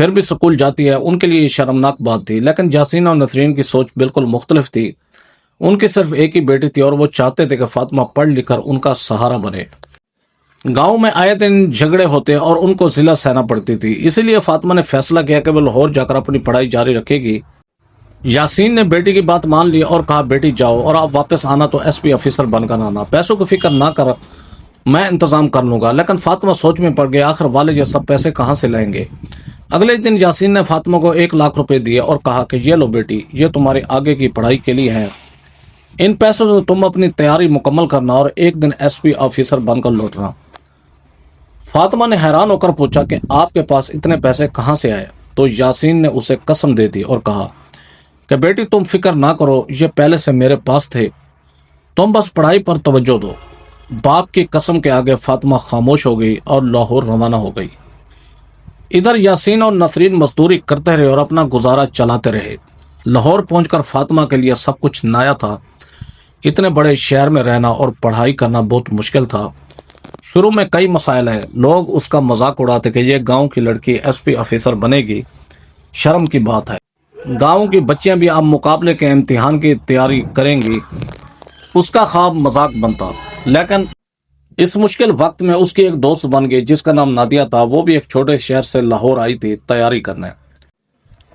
پھر بھی سکول جاتی ہے، ان کے لیے یہ شرمناک بات تھی۔ لیکن یاسین اور نسرین کی سوچ بالکل مختلف تھی۔ ان کی صرف ایک ہی بیٹی تھی اور وہ چاہتے تھے کہ فاطمہ پڑھ لکھ کر ان کا سہارا بنے۔ گاؤں میں آئے دن جھگڑے ہوتے اور ان کو ضلع سہنا پڑتی تھی، اسی لیے فاطمہ نے فیصلہ کیا کہ وہ لاہور جا کر اپنی پڑھائی جاری رکھے گی۔ یاسین نے بیٹی کی بات مان لی اور کہا بیٹی جاؤ، اور آپ واپس آنا تو ایس پی آفیسر بن کر آنا، پیسوں کی فکر نہ کر، میں انتظام کر لوں گا۔ لیکن فاطمہ سوچ میں پڑ گیا، آخر والد یہ سب پیسے کہاں سے لائیں گے؟ اگلے دن یاسین نے فاطمہ کو 1 لاکھ روپے دیے اور کہا کہ یہ لو بیٹی، یہ تمہاری آگے کی پڑھائی کے لیے ہے، ان پیسوں سے تم اپنی تیاری مکمل کرنا اور ایک دن ایس پی آفیسر بن کر لوٹنا۔ فاطمہ نے حیران ہو کر پوچھا کہ آپ کے پاس اتنے پیسے کہاں سے آئے؟ تو یاسین نے اسے قسم دے دی اور کہا کہ بیٹی تم فکر نہ کرو، یہ پہلے سے میرے پاس تھے، تم بس پڑھائی پر توجہ دو۔ باپ کی قسم کے آگے فاطمہ خاموش ہو گئی اور لاہور روانہ ہو گئی۔ ادھر یاسین اور نسرین مزدوری کرتے رہے اور اپنا گزارا چلاتے رہے۔ لاہور پہنچ کر فاطمہ کے لیے سب کچھ نیا تھا۔ اتنے بڑے شہر میں رہنا اور پڑھائی کرنا بہت مشکل تھا۔ شروع میں کئی مسائل ہیں، لوگ اس کا مذاق اڑاتے کہ یہ گاؤں کی لڑکی ایس پی آفیسر بنے گی، شرم کی بات ہے۔ گاؤں کی بچیاں بھی اب مقابلے کے امتحان کی تیاری کریں گی، اس کا خواب مذاق بنتا۔ لیکن اس مشکل وقت میں اس کی ایک دوست بن گئی جس کا نام نادیہ تھا، وہ بھی ایک چھوٹے شہر سے لاہور آئی تھی تیاری کرنے۔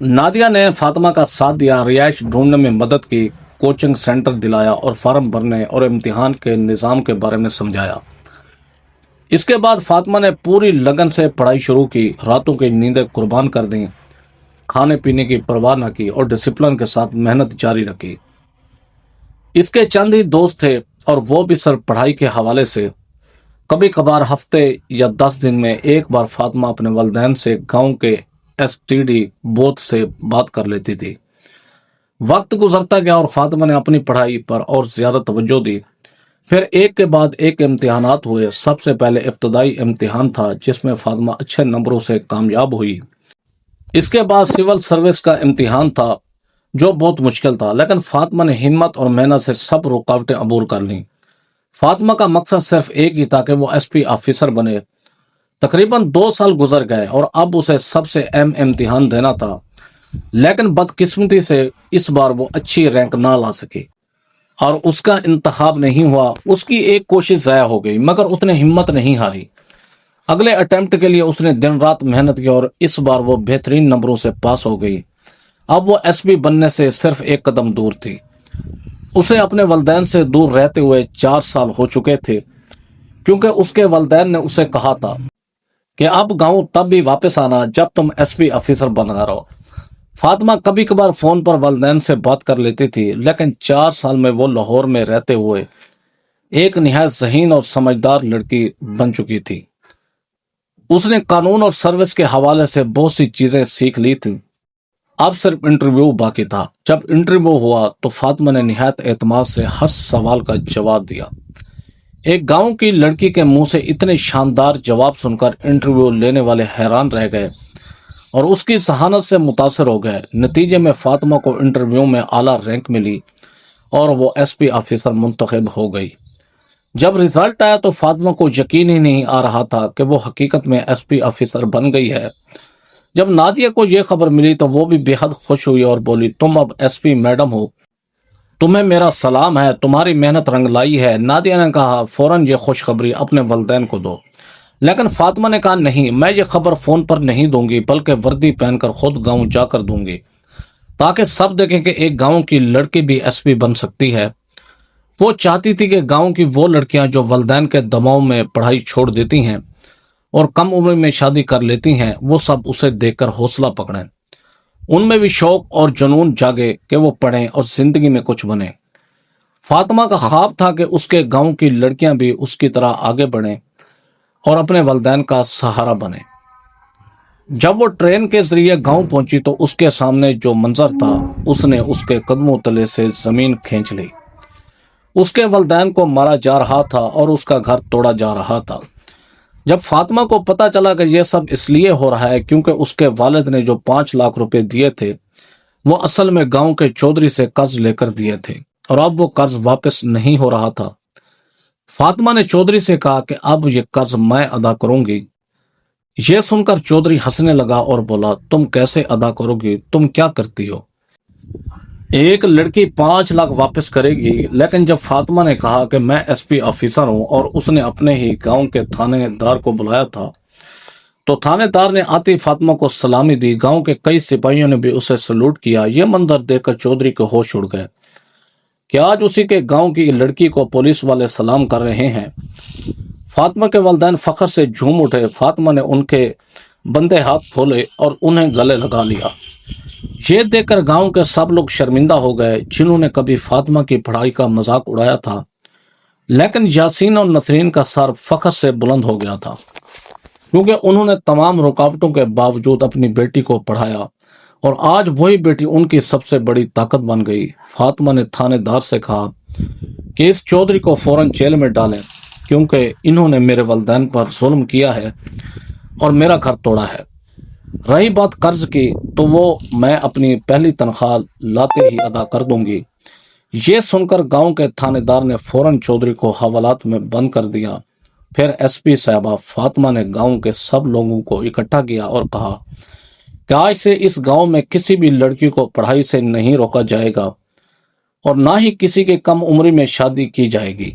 نادیہ نے فاطمہ کا ساتھ دیا، رہائش ڈھونڈنے میں مدد کی، کوچنگ سینٹر دلایا اور فارم بھرنے اور امتحان کے نظام کے بارے میں سمجھایا۔ اس کے بعد فاطمہ نے پوری لگن سے پڑھائی شروع کی، راتوں کی نیندیں قربان کر دیں، کھانے پینے کی پرواہ نہ کی اور ڈسپلن کے ساتھ محنت جاری رکھی۔ اس کے چند ہی دوست تھے اور وہ بھی صرف پڑھائی کے حوالے سے۔ کبھی کبھار ہفتے یا 10 دن میں ایک بار فاطمہ اپنے والدین سے گاؤں کے ایس ٹی ڈی بوتھ سے بات کر لیتی تھی۔ وقت گزرتا گیا اور فاطمہ نے اپنی پڑھائی پر اور زیادہ توجہ دی۔ پھر ایک کے بعد ایک امتحانات ہوئے۔ سب سے پہلے ابتدائی امتحان تھا جس میں فاطمہ اچھے نمبروں سے کامیاب ہوئی۔ اس کے بعد سول سروس کا امتحان تھا جو بہت مشکل تھا، لیکن فاطمہ نے ہمت اور محنت سے سب رکاوٹیں عبور کر لیں۔ فاطمہ کا مقصد صرف ایک ہی تھا کہ وہ ایس پی آفیسر بنے۔ تقریباً 2 سال گزر گئے اور اب اسے سب سے اہم امتحان دینا تھا، لیکن بدقسمتی سے اس بار وہ اچھی رینک نہ لا سکی اور اس کا انتخاب نہیں ہوا۔ اس کی ایک کوشش ضائع ہو گئی، مگر اس نے ہمت نہیں ہاری۔ اگلے اٹیمپٹ کے لیے اس نے دن رات محنت کی اور اس بار وہ بہترین نمبروں سے پاس ہو گئی۔ اب وہ ایس پی بننے سے صرف ایک قدم دور تھی۔ اسے اپنے والدین سے دور رہتے ہوئے 4 سال ہو چکے تھے، کیونکہ اس کے والدین نے اسے کہا تھا کہ اب گاؤں تب بھی واپس آنا جب تم ایس پی آفیسر بنا رہو۔ فاطمہ کبھی کبھار فون پر والدین سے بات کر لیتی تھی، لیکن 4 سال میں وہ لاہور میں رہتے ہوئے ایک نہایت ذہین اور سمجھدار لڑکی بن چکی تھی۔ اس نے قانون اور سروس کے حوالے سے بہت سی چیزیں سیکھ لی تھیں۔ اب صرف انٹرویو باقی تھا۔ جب انٹرویو ہوا تو فاطمہ نے نہایت اعتماد سے ہر سوال کا جواب دیا۔ ایک گاؤں کی لڑکی کے منہ سے اتنے شاندار جواب سن کر انٹرویو لینے والے حیران رہ گئے اور اس کی ذہانت سے متاثر ہو گئے۔ نتیجے میں فاطمہ کو انٹرویو میں اعلیٰ رینک ملی اور وہ ایس پی آفیسر منتخب ہو گئی۔ جب رزلٹ آیا تو فاطمہ کو یقین ہی نہیں آ رہا تھا کہ وہ حقیقت میں ایس پی آفیسر بن گئی ہے۔ جب نادیہ کو یہ خبر ملی تو وہ بھی بے حد خوش ہوئی اور بولی، تم اب ایس پی میڈم ہو، تمہیں میرا سلام ہے، تمہاری محنت رنگ لائی ہے۔ نادیہ نے کہا فوراً یہ خوشخبری اپنے والدین کو دو، لیکن فاطمہ نے کہا نہیں، میں یہ خبر فون پر نہیں دوں گی، بلکہ وردی پہن کر خود گاؤں جا کر دوں گی، تاکہ سب دیکھیں کہ ایک گاؤں کی لڑکی بھی ایس پی بن سکتی ہے۔ وہ چاہتی تھی کہ گاؤں کی وہ لڑکیاں جو والدین کے دباؤ میں پڑھائی چھوڑ دیتی ہیں اور کم عمر میں شادی کر لیتی ہیں، وہ سب اسے دیکھ کر حوصلہ پکڑیں، ان میں بھی شوق اور جنون جاگے کہ وہ پڑھیں اور زندگی میں کچھ بنیں۔ فاطمہ کا خواب تھا کہ اس کے گاؤں کی لڑکیاں بھی اس کی طرح آگے بڑھیں اور اپنے والدین کا سہارا بنیں۔ جب وہ ٹرین کے ذریعے گاؤں پہنچی تو اس کے سامنے جو منظر تھا اس نے اس کے قدموں تلے سے زمین کھینچ لی۔ اس کے والدین کو مارا جا رہا تھا اور اس کا گھر توڑا جا رہا تھا۔ جب فاطمہ کو پتا چلا کہ یہ سب اس لیے ہو رہا ہے کیونکہ اس کے والد نے جو 5 لاکھ روپے دیے تھے وہ اصل میں گاؤں کے چودھری سے قرض لے کر دیے تھے اور اب وہ قرض واپس نہیں ہو رہا تھا، فاطمہ نے چودھری سے کہا کہ اب یہ قرض میں ادا کروں گی۔ یہ سن کر چودھری ہنسنے لگا اور بولا، تم کیسے ادا کرو گی؟ تم کیا کرتی ہو؟ ایک لڑکی 5 لاکھ واپس کرے گی؟ لیکن جب فاطمہ نے کہا کہ میں ایس پی آفیسر ہوں اور اس نے اپنے ہی گاؤں کے تھانے دار کو بلایا تھا تو تھانے دار نے آتی فاطمہ کو سلامی دی، گاؤں کے کئی سپاہیوں نے بھی اسے سلوٹ کیا۔ یہ منظر دیکھ کر چودھری کے ہوش اڑ گئے کہ آج اسی کے گاؤں کی لڑکی کو پولیس والے سلام کر رہے ہیں۔ فاطمہ کے والدین فخر سے جھوم اٹھے۔ فاطمہ نے ان کے بندے ہاتھ کھولے اور انہیں گلے لگا لیا۔ یہ دیکھ کر گاؤں کے سب لوگ شرمندہ ہو گئے جنہوں نے کبھی فاطمہ کی پڑھائی کا مذاق اڑایا تھا، لیکن یاسین اور نسرین کا سر فخر سے بلند ہو گیا تھا کیونکہ انہوں نے تمام رکاوٹوں کے باوجود اپنی بیٹی کو پڑھایا اور آج وہی بیٹی ان کی سب سے بڑی طاقت بن گئی۔ فاطمہ نے تھانے دار سے کہا کہ اس چودھری کو فوراً جیل میں ڈالیں کیونکہ انہوں نے میرے والدین پر ظلم کیا ہے اور میرا گھر توڑا ہے۔ رہی بات قرض کی تو وہ میں اپنی پہلی تنخواہ لاتے ہی ادا کر دوں گی۔ یہ سن کر گاؤں کے تھانے دار نے فوراً چودھری کو حوالات میں بند کر دیا۔ پھر ایس پی صاحبہ فاطمہ نے گاؤں کے سب لوگوں کو اکٹھا کیا اور کہا کہ آج سے اس گاؤں میں کسی بھی لڑکی کو پڑھائی سے نہیں روکا جائے گا اور نہ ہی کسی کے کم عمری میں شادی کی جائے گی۔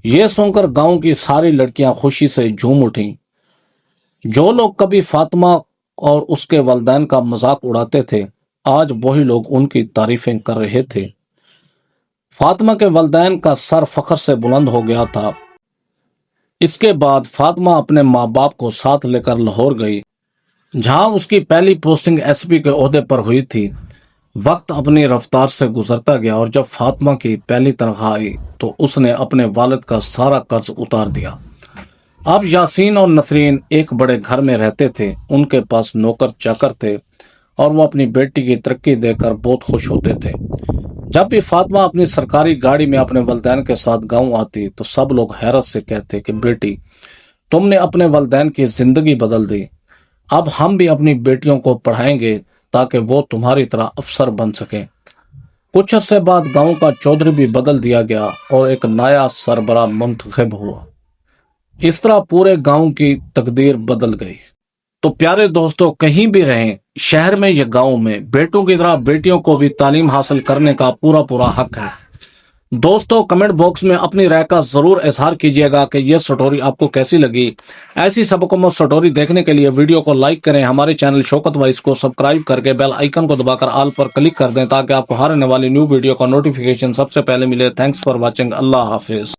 یہ سن کر گاؤں کی ساری لڑکیاں خوشی سے جھوم اٹھیں۔ جو لوگ کبھی فاطمہ اور اس کے والدین کا مذاق اڑاتے تھے آج وہی لوگ ان کی تعریفیں کر رہے تھے۔ فاطمہ کے والدین کا سر فخر سے بلند ہو گیا تھا۔ اس کے بعد فاطمہ اپنے ماں باپ کو ساتھ لے کر لاہور گئی جہاں اس کی پہلی پوسٹنگ ایس پی کے عہدے پر ہوئی تھی۔ وقت اپنی رفتار سے گزرتا گیا اور جب فاطمہ کی پہلی تنخواہ آئی تو اس نے اپنے والد کا سارا قرض اتار دیا۔ اب یاسین اور نسرین ایک بڑے گھر میں رہتے تھے۔ ان کے پاس نوکر چاکر تھے اور وہ اپنی بیٹی کی ترقی دیکھ کر بہت خوش ہوتے تھے۔ جب بھی فاطمہ اپنی سرکاری گاڑی میں اپنے والدین کے ساتھ گاؤں آتی تو سب لوگ حیرت سے کہتے کہ بیٹی، تم نے اپنے والدین کی زندگی بدل دی۔ اب ہم بھی اپنی بیٹیوں کو پڑھائیں گے تاکہ وہ تمہاری طرح افسر بن سکیں۔ کچھ عرصے بعد گاؤں کا چودھری بھی بدل دیا گیا اور ایک نیا سربراہ منتخب ہوا۔ اس طرح پورے گاؤں کی تقدیر بدل گئی۔ تو پیارے دوستو، کہیں بھی رہیں، شہر میں یا گاؤں میں، بیٹوں کی طرح بیٹیوں کو بھی تعلیم حاصل کرنے کا پورا حق ہے۔ دوستو کمنٹ باکس میں اپنی رائے کا ضرور اظہار کیجیے گا کہ یہ سٹوری آپ کو کیسی لگی۔ ایسی سبکوں سٹوری دیکھنے کے لیے ویڈیو کو لائک کریں، ہمارے چینل شوکت وائس کو سبسکرائب کر کے بیل آئیکن کو دبا کر آل پر کلک کر دیں تاکہ آپ کو ہر آنے والی نیو ویڈیو کا نوٹیفیکیشن سب سے پہلے ملے۔ Thanks for watching. اللہ حافظ۔